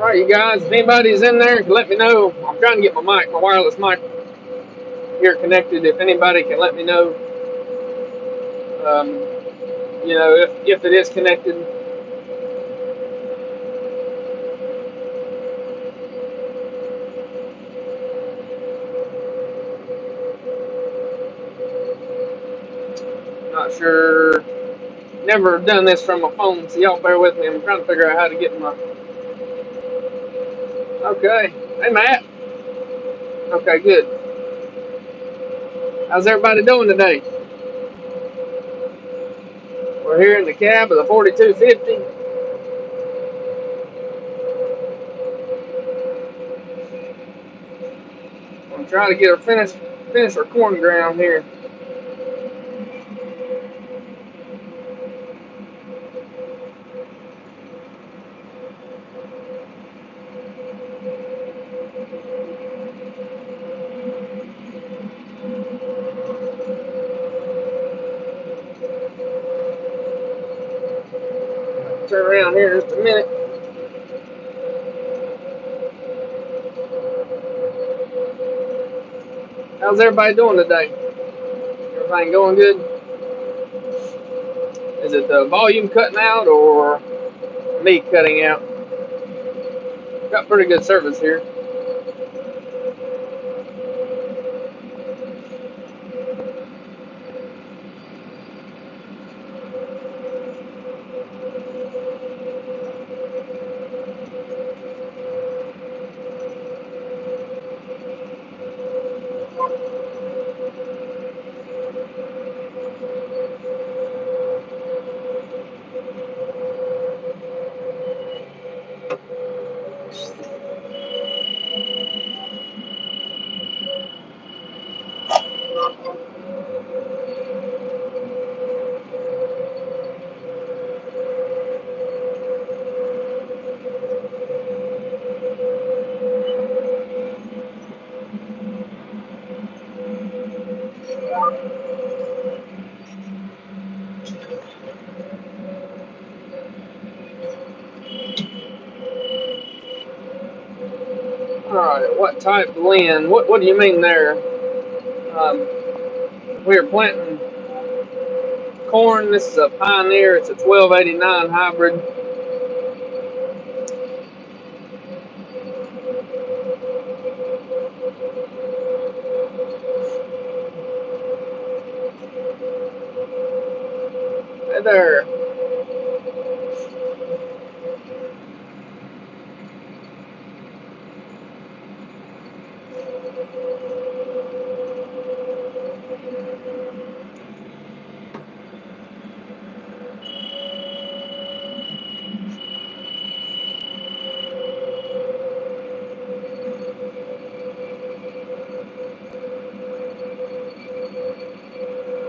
Alright, you guys, if anybody's in there, let me know. I'm trying to get my mic, my wireless mic here connected. If anybody can let me know, um, if it is connected. Not sure. Never done this from my phone, so y'all bear with me. I'm trying to figure out how to get my... Okay. Hey, Matt. Okay, good. How's everybody doing today? We're here in the cab of the 4250. I'm trying to get her finish our corn ground here. Turn around here in just a minute. How's everybody doing today? Everything going good? Is it the volume cutting out or me cutting out? Got pretty good service here. Alright, what type blend? What do you mean there? We're planting corn. This is a Pioneer. It's a 1289 hybrid. Hey there.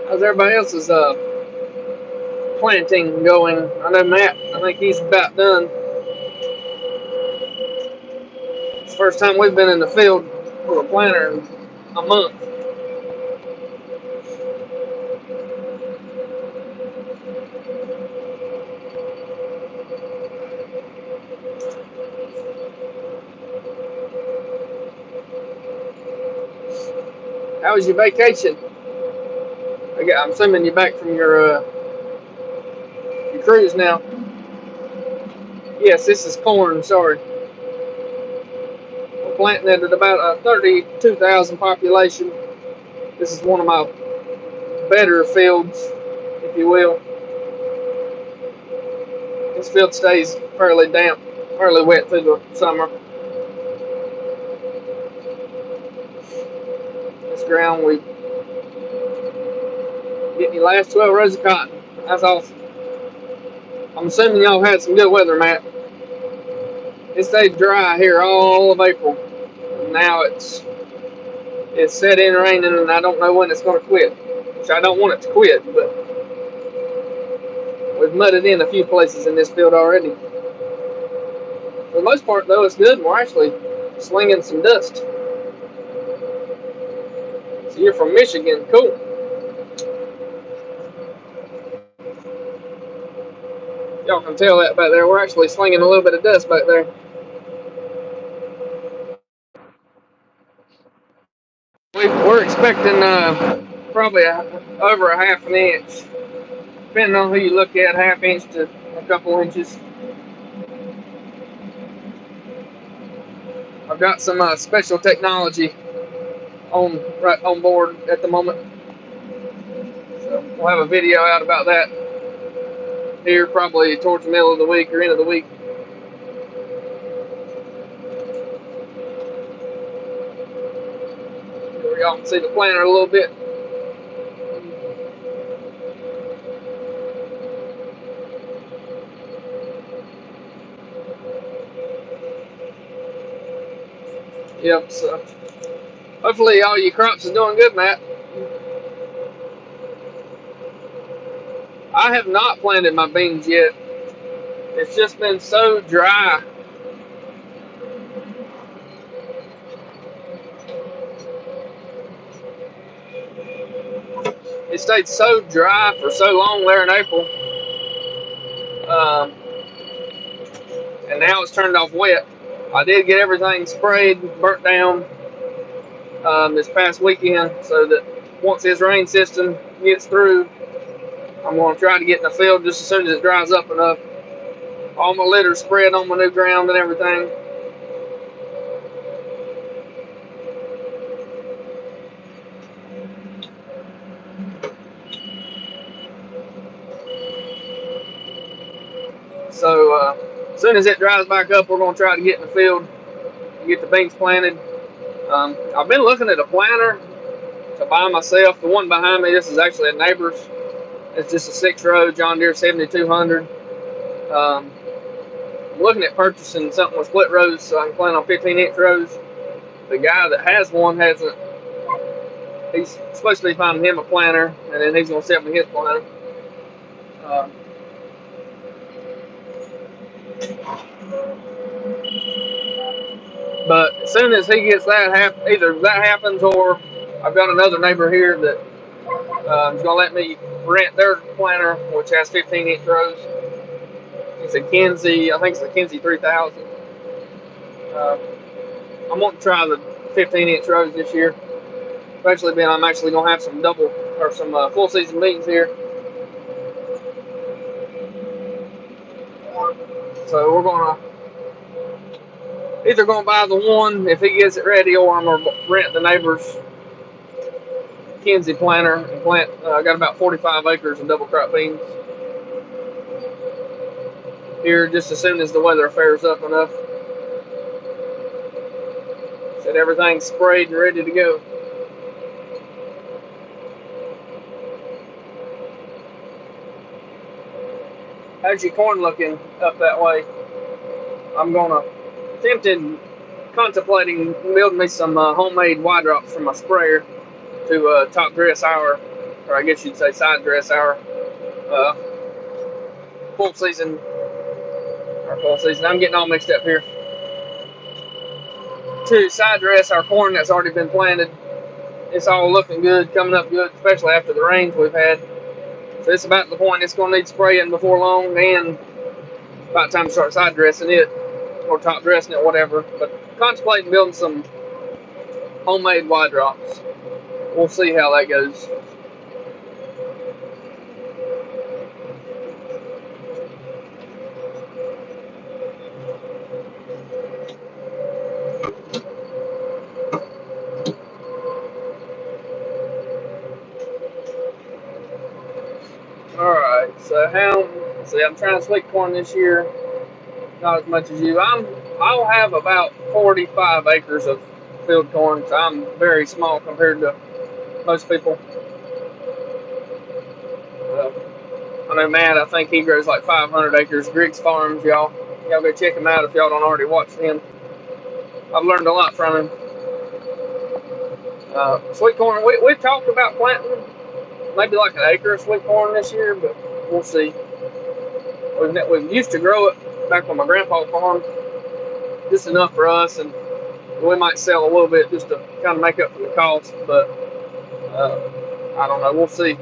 How's everybody else's planting going? I know Matt, I think he's about done. It's the first time we've been in the field with a planter in a month. How was your vacation? I'm assuming you're back from your cruise now. Yes, this is corn, sorry. We're planting it at about a 32,000 population. This is one of my better fields, if you will. This field stays fairly damp, fairly wet through the summer. This ground, we get your last 12 rows of cotton. That's awesome. I'm assuming y'all had some good weather, Matt. It stayed dry here all of April. Now it's set in raining, and I don't know when it's going to quit. Which I don't want it to quit, but we've mudded in a few places in this field already. For the most part, though, it's good, and we're actually slinging some dust. So you're from Michigan, cool. Y'all can tell that back there. We're actually slinging a little bit of dust back there. expecting probably over a half an inch, depending on who you look at, half inch to a couple inches. I've got some special technology right on board at the moment, so we'll have a video out about that here probably towards the middle of the week or end of the week. Where y'all can see the planter a little bit. Yep, so hopefully all your crops is doing good, Matt. I have not planted my beans yet. It's just been so dry. It stayed so dry for so long there in April. And now it's turned off wet. I did get everything sprayed, burnt down this past weekend, so that once this rain system gets through, I'm going to try to get in the field just as soon as it dries up enough. All my litter's spread on my new ground and everything. So as soon as it dries back up, we're going to try to get in the field and get the beans planted. I've been looking at a planter to buy myself. The one behind me, this is actually a neighbor's. It's just a 6-row John Deere 7200. I'm looking at purchasing something with split rows so I can plant on 15-inch rows. The guy that has one hasn't. He's supposed to be finding him a planter, and then he's going to sell me his planter. But as soon as he gets that, either that happens or I've got another neighbor here that is going to let me rent their planter, which has 15-inch rows. It's a Kenzie, I think it's a Kenzie 3000. I'm going to try the 15-inch rows this year, especially being I'm actually going to have some full season beans here. So we're going to either going to buy the one if he gets it ready, or I'm going to rent the neighbor's Kenzie planter and plant. I got about 45 acres of double crop beans here just as soon as the weather fares up enough. Said everything's sprayed and ready to go. How's your corn looking up that way? I'm contemplating building me some homemade Y drops for my sprayer to top dress our, or I guess you'd say side dress our full season. I'm getting all mixed up here. To side dress our corn that's already been planted. It's all looking good, coming up good, especially after the rains we've had. So it's about the point it's going to need spraying before long, and about time to start side dressing it or top dressing it, whatever. But contemplating building some homemade Y drops. We'll see how that goes. Alright, so I'm trying sweet corn this year. Not as much as you. I'll have about 45 acres of field corn, so I'm very small compared to most people. I know Matt, I think he grows like 500 acres. Griggs Farms, y'all go check him out if y'all don't already watch him. I've learned a lot from him. Sweet corn, we've talked about planting maybe like an acre of sweet corn this year, but we'll see. We used to grow it back on my grandpa's farm, just enough for us, and we might sell a little bit just to kind of make up for the cost, but I don't know, we'll see.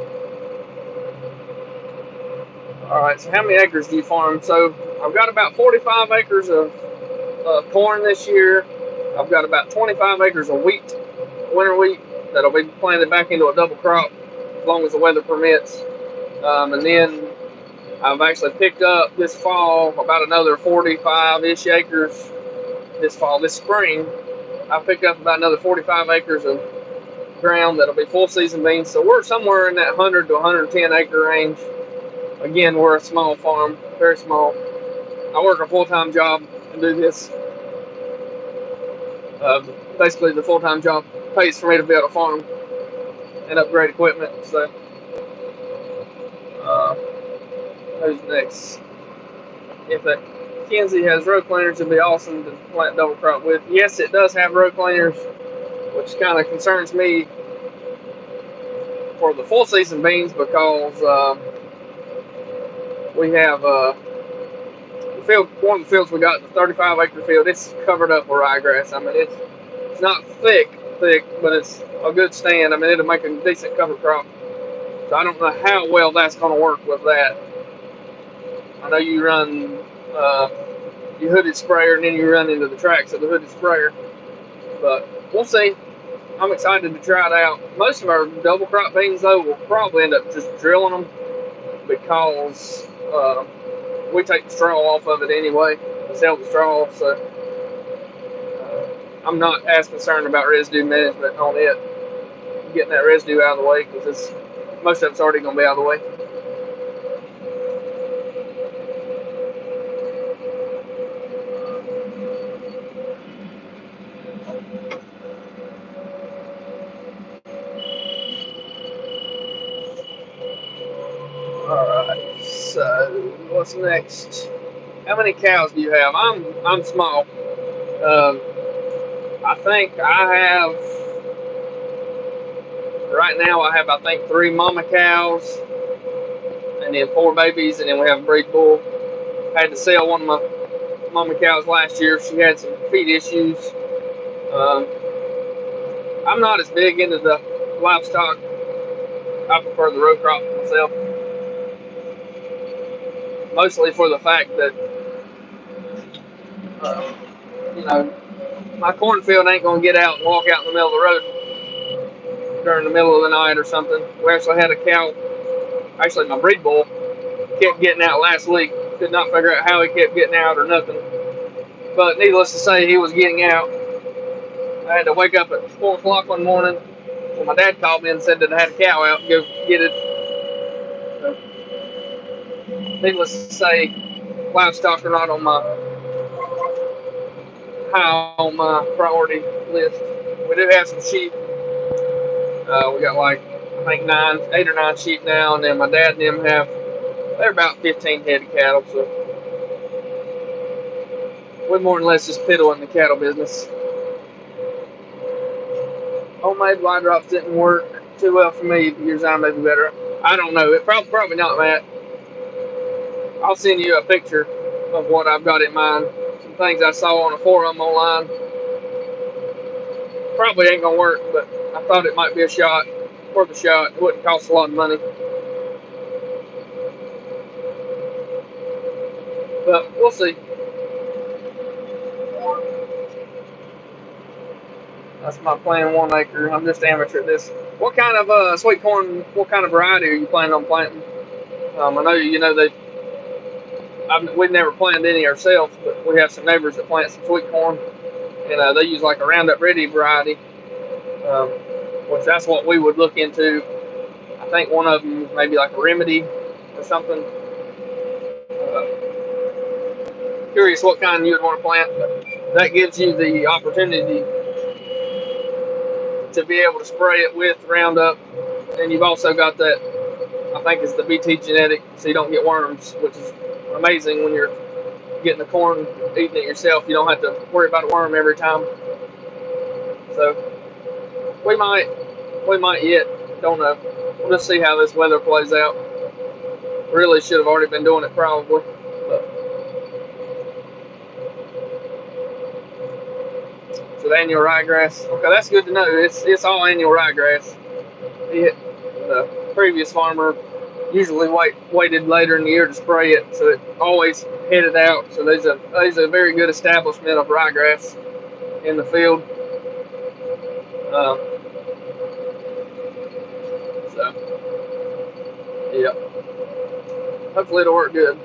Alright, so how many acres do you farm? So I've got about 45 acres of corn this year. I've got about 25 acres of wheat, winter wheat, that'll be planted back into a double crop as long as the weather permits. And then I've actually picked up this fall about another 45-ish acres this spring. I picked up about another 45 acres of ground that'll be full season beans. So we're somewhere in that 100 to 110 acre range. Again, we're a small farm, very small. I work a full-time job and do this. Basically, the full-time job pays for me to be able to farm and upgrade equipment. So, who's next? If that Kenzie has row cleaners, it'd be awesome to plant double crop with. Yes, it does have row cleaners, which kind of concerns me for the full season beans because we have the field. One of the fields we got, the 35 acre field, it's covered up with ryegrass. I mean, it's not thick, but it's a good stand. I mean, it'll make a decent cover crop. So I don't know how well that's going to work with that. I know you run your hooded sprayer and then you run into the tracks of the hooded sprayer, but we'll see. I'm excited to try it out. Most of our double crop beans, though, will probably end up just drilling them because we take the straw off of it anyway, sell the straw. So I'm not as concerned about residue management on it, getting that residue out of the way, because most of it's already going to be out of the way. Alright, so what's next? How many cows do you have? I'm small. I think I have, right now I have, I think, 3 mama cows and then 4 babies, and then we have a breed bull. I had to sell one of my mama cows last year. She had some feed issues. I'm not as big into the livestock. I prefer the row crop myself, mostly for the fact that you know, my cornfield ain't gonna get out and walk out in the middle of the road during the middle of the night or something. We actually had a cow, actually my breed bull, kept getting out last week. Could not figure out how he kept getting out or nothing. But needless to say, he was getting out. I had to wake up at 4 o'clock one morning when my dad called me and said that I had a cow out and go get it. So, needless to say, livestock are not on my priority list. We do have some sheep. We got like, I think 8 or 9 sheep now, and then my dad and them they're about 15 head of cattle, so we more or less just piddle in the cattle business. Homemade wide drops didn't work too well for me. Your design may be better. I don't know. It probably not, Matt. I'll send you a picture of what I've got in mind. Some things I saw on a forum online. Probably ain't gonna work, but I thought it might be worth a shot. It wouldn't cost a lot of money. But we'll see. That's my plan, 1 acre. I'm just amateur at this. What kind of sweet corn, what kind of variety are you planning on planting? I know we've never planted any ourselves, but we have some neighbors that plant some sweet corn, and they use like a Roundup Ready variety, which that's what we would look into. I think one of them maybe like a Remedy or something. Curious what kind you would want to plant, but that gives you the opportunity to be able to spray it with Roundup, and you've also got that, I think it's the BT genetic, so you don't get worms, which is amazing when you're getting the corn, eating it yourself. You don't have to worry about a worm every time. So we might yet, don't know. We'll just see how this weather plays out. Really should have already been doing it probably, but so the annual ryegrass. Okay, that's good to know. It's all annual ryegrass. The previous farmer usually waited later in the year to spray it, so it always headed out. So there's a very good establishment of ryegrass in the field. So, yeah. Hopefully it'll work good.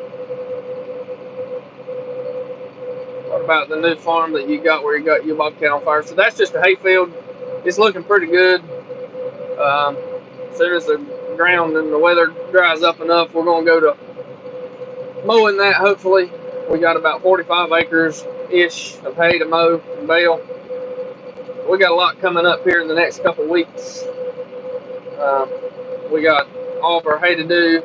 What about the new farm that you got where you got your bobcat on fire? So that's just a hay field. It's looking pretty good. As soon as the ground and the weather dries up enough, we're going to go to mowing that, hopefully. We got about 45 acres-ish of hay to mow and bale. We got a lot coming up here in the next couple weeks. We got all of our hay to do.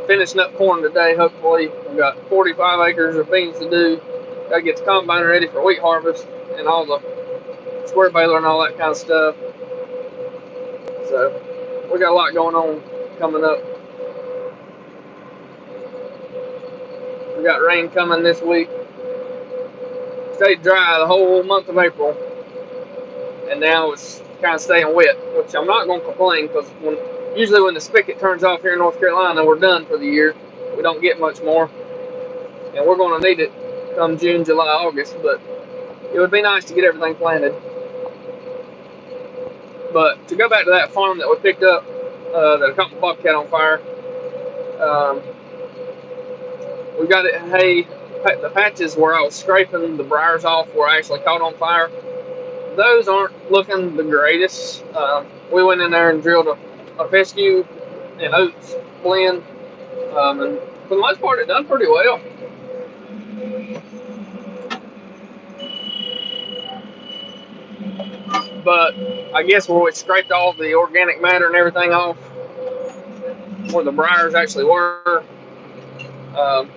Finishing up corn today, hopefully. We got 45 acres of beans to do. Got to get the combine ready for wheat harvest and all the square baler and all that kind of stuff. So we got a lot going on coming up. We got rain coming this week. Stayed dry the whole month of April, and now it's kind of staying wet, which I'm not going to complain because usually when the spigot turns off here in North Carolina, we're done for the year. We don't get much more, and we're going to need it come June, July, August, but it would be nice to get everything planted. But to go back to that farm that we picked up, that caught the bobcat on fire, we got it hay. The patches where I was scraping the briars off were actually caught on fire. Those aren't looking the greatest. We went in there and drilled a fescue and oats blend, and for the most part, it done pretty well. But I guess where we scraped all the organic matter and everything off, where the briars actually were, um,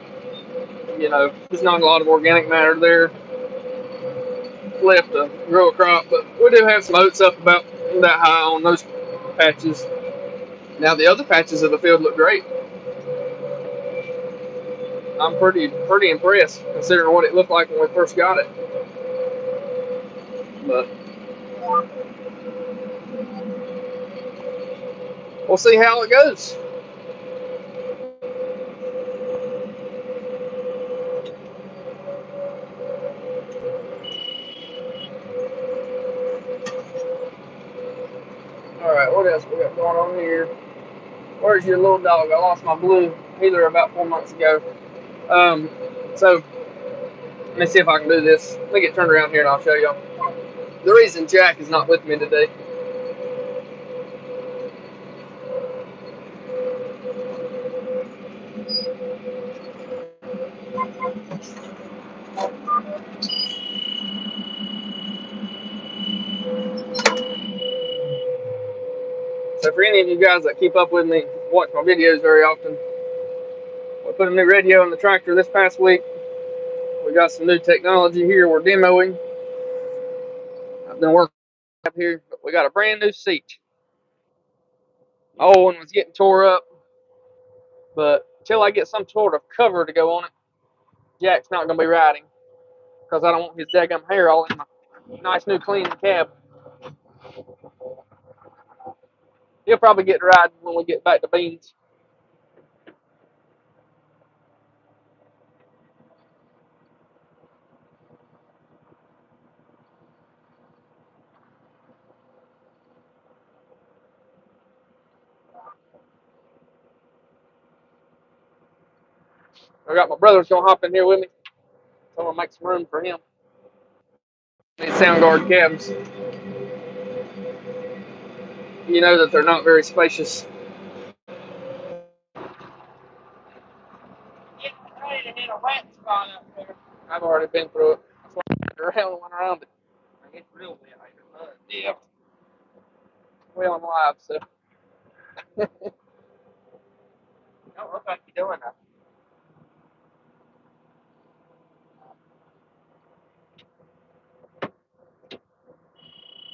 there's not a lot of organic matter there left to grow a crop. But we do have some oats up about that high on those patches. Now the other patches of the field look great. I'm pretty impressed considering what it looked like when we first got it. But we'll see how it goes. All right, what else we got going on here? Where's your little dog? I lost my blue healer about 4 months ago. So let me see if I can do this. Let me get turned around here and I'll show y'all. The reason Jack is not with me today. So for any of you guys that keep up with me, watch my videos very often, we put a new radio in the tractor this past week. We got some new technology here we're demoing. I've been working up here, but we got a brand new seat. Old one was getting tore up, but until I get some sort of cover to go on it, Jack's not going to be riding because I don't want his daggum hair all in my nice new clean cab. He'll probably get to ride when we get back to Beans. I got my brother's going to hop in here with me, so I'm going to make some room for him. These Soundguard cabs, you know that they're not very spacious. Getting ready to hit a wet spot up there. I've already been through it. That's why I turned around and went around it. It's real wet. Yeah. Well, I'm live, so. Don't look like you're doing that.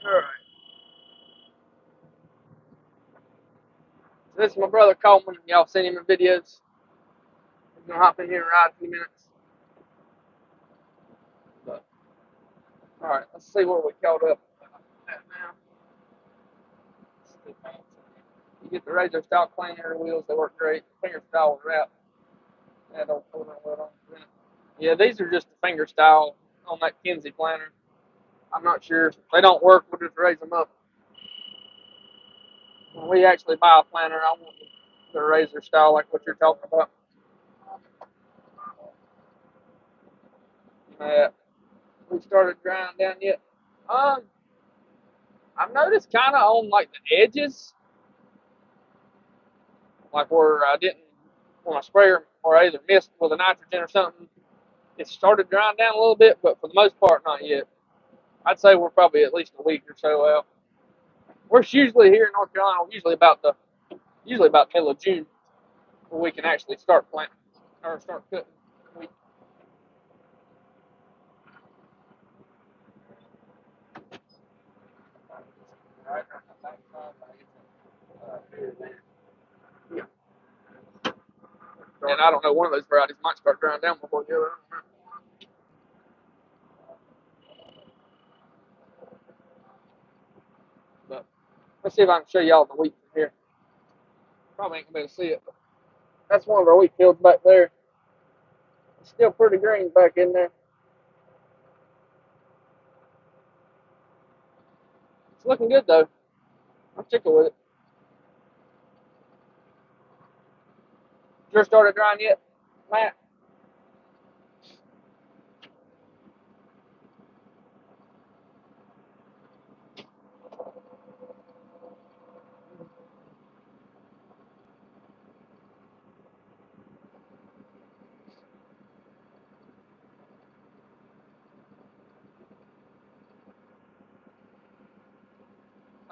All right. So this is my brother Coleman. Y'all seen him in videos. He's gonna hop in here and ride a few minutes. But, all right, let's see where we caught up at now. You get the razor style planer wheels, they work great. Finger style wrap. Yeah, don't pull that well on. Yeah, these are just the finger style on that Kinsey planer. I'm not sure. If they don't work, we'll just raise them up. when we actually buy a planter, I want the razor style like what you're talking about. We started drying down yet. I've noticed kind of on like the edges, like where I didn't, when I sprayer or I either missed with a nitrogen or something, it started drying down a little bit, but for the most part, not yet. I'd say we're probably at least a week or so out. We're usually here in North Carolina, usually about the middle of June, where we can actually start planting or start cutting wheat. Yeah. And I don't know, one of those varieties might start drying down before the other. But let's see if I can show y'all the wheat from here. Probably ain't gonna be able to see it, but that's one of our wheat fields back there. It's still pretty green back in there. It's looking good though. I'm tickled with it. Yours started drying yet, Matt?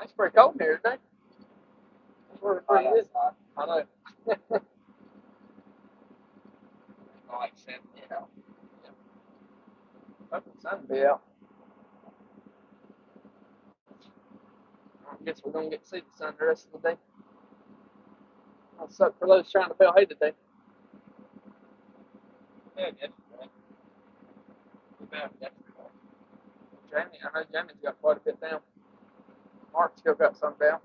It's pretty cold in here today. That's where it is. I know. Like 70, you know. Hoping the sun will be out. I guess we're gonna get to see the sun the rest of the day. I'll suck for those trying to bale hay today. Yeah, yesterday. We baled yesterday. Jamie, I know Jamie's got quite a bit down. Mark's still got some down.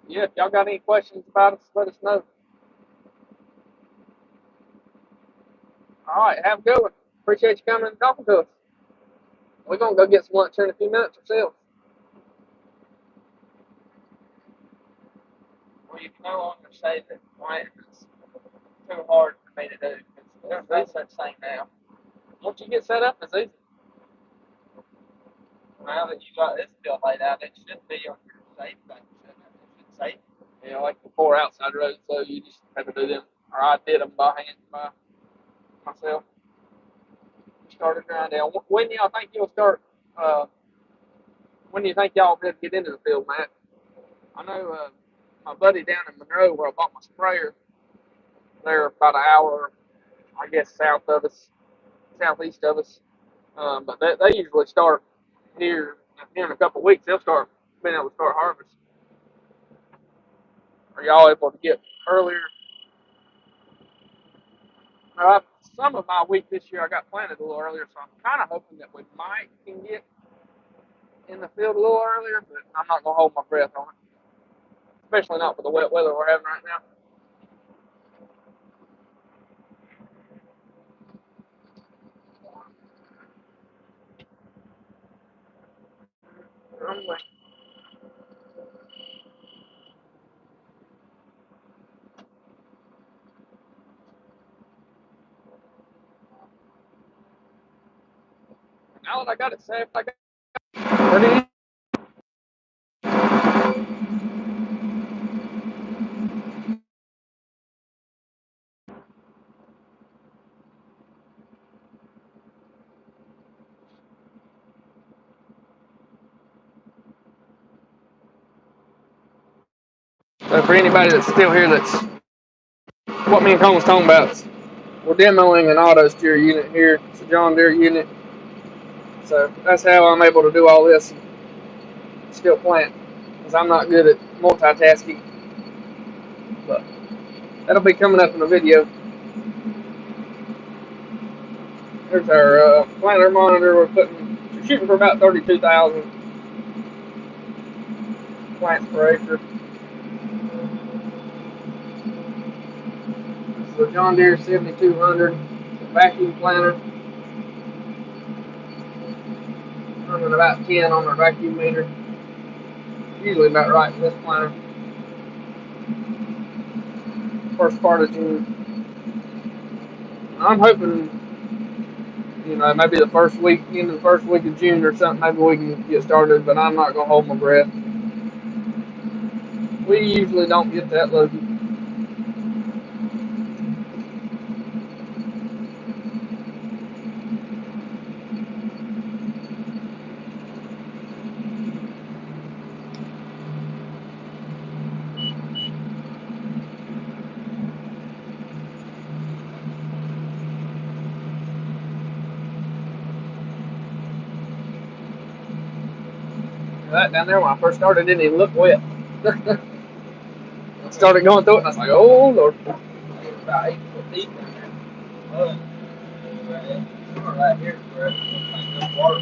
Yeah, if y'all got any questions about us, let us know. All right, have a good one. Appreciate you coming and talking to us. We're gonna go get some lunch here in a few minutes ourselves. Well, you can no longer say that planting is too hard for me to do because there's no such thing now. Once you get set up, it's easy. Now that you got this field laid out, it should be on your safe thing, shouldn't it? It should safe. Yeah, like the 4 outside roads, so you just have to do them. Or I did them by hand by myself. Started drying down. When do y'all think you'll start? When do you think y'all will be able to get into the field, Matt? I know my buddy down in Monroe, where I bought my sprayer, they're about an hour, I guess, southeast of us. But they usually start here in a couple of weeks. They'll start being able to start harvest. Are y'all able to get earlier? Some of my wheat this year I got planted a little earlier, so I'm kind of hoping that we might can get in the field a little earlier, but I'm not gonna hold my breath on it, especially not with the wet weather we're having right now. Anyway. Now that I got it saved, I got it. So for anybody that's still here, that's what me and Colin was talking about. We're demoing an auto steer unit here. It's a John Deere unit. So that's how I'm able to do all this and still plant, because I'm not good at multitasking. But that'll be coming up in the video. There's our planter monitor. We're shooting for about 32,000 plants per acre. This is a John Deere 7200 vacuum planter. running about 10 on our vacuum meter. Usually about right in this planter. First part of June. I'm hoping, maybe the first week, in the first week of June or something, maybe we can get started, but I'm not going to hold my breath. We usually don't get that lucky. That down there when I first started didn't even look wet. I started going through it and I was like, oh Lord. It's about 8 foot deep down there. Mud. Right here where the water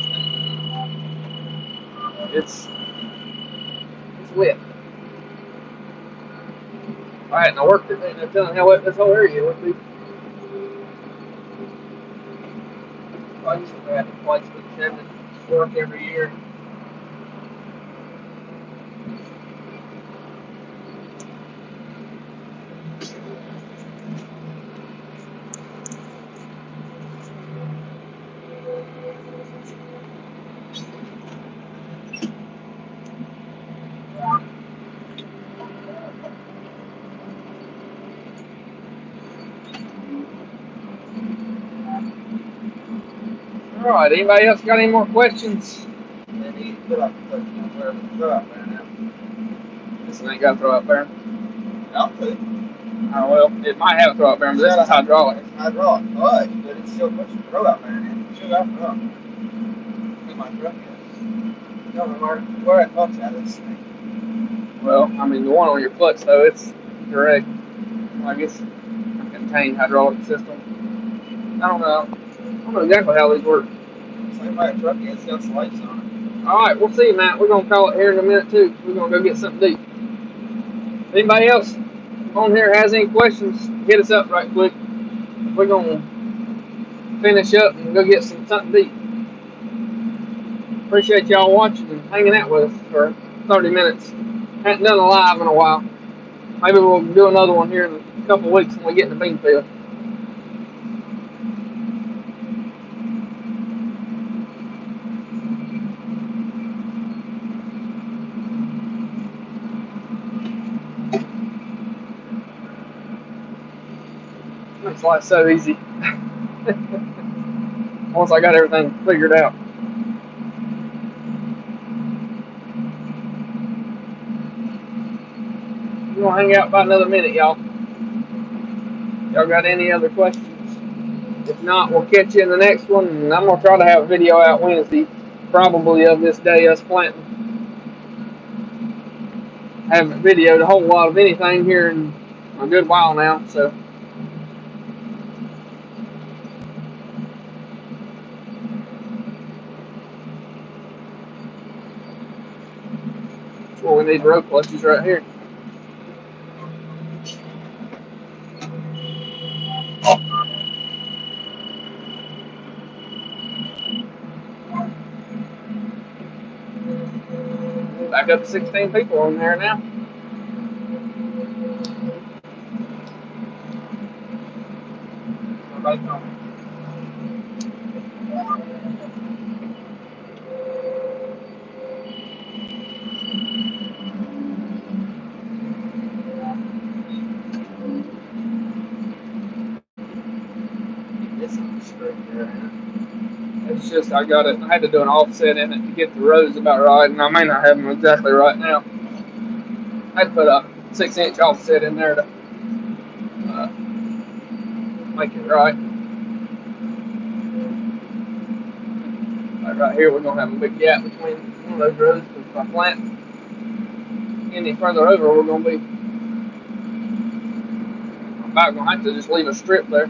it's wet. If I hadn't worked it, ain't no telling how wet this whole area would be. I used to have to twice with Denton work every year. Alright, anybody else got any more questions? They need to put up the throw out there now. This one ain't got a throw out there. No, oh well, it might have a throw out there, but this is hydraulic. It's hydraulic, but it still puts the throw out there in. It should have throw. In my truck is. Tell me where it hooks at this thing. Well, I mean the one on your clutch though, it's direct. I guess a contained hydraulic system. I don't know exactly how these work. Same way a truck is, it's got slices on it. Alright, we'll see, Matt. We're going to call it here in a minute, too. We're going to go get something to eat. If anybody else on here has any questions, hit us up right quick. We're going to finish up and go get something to eat. Appreciate y'all watching and hanging out with us for 30 minutes. Haven't done a live in a while. Maybe we'll do another one here in a couple of weeks when we get in the bean field. Makes life so easy. Once I got everything figured out. We're going to hang out about another minute, y'all. Y'all got any other questions? If not, we'll catch you in the next one. And I'm going to try to have a video out Wednesday, probably of this day, us planting. Haven't videoed a whole lot of anything here in a good while now, so. That's what we need row clutches right here. Back up to 16 people in there now. Everybody's home. It's just I had to do an offset in it to get the rows about right, and I may not have them exactly right now. I had to put a 6-inch offset in there to make it right. Like right here, we're gonna have a big gap between one of those rows. Because if I plant any further over, we're gonna be about gonna have to just leave a strip there.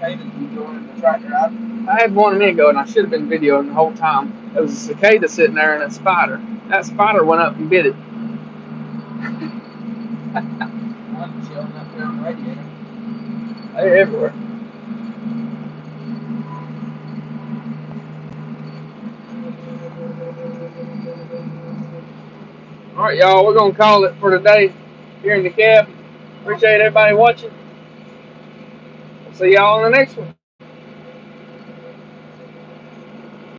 I had one a minute ago, and I should have been videoing the whole time. There was a cicada sitting there and a spider. That spider went up and bit it. They're everywhere. All right, y'all, we're going to call it for today here in the cab. Appreciate everybody watching. See y'all in the next one.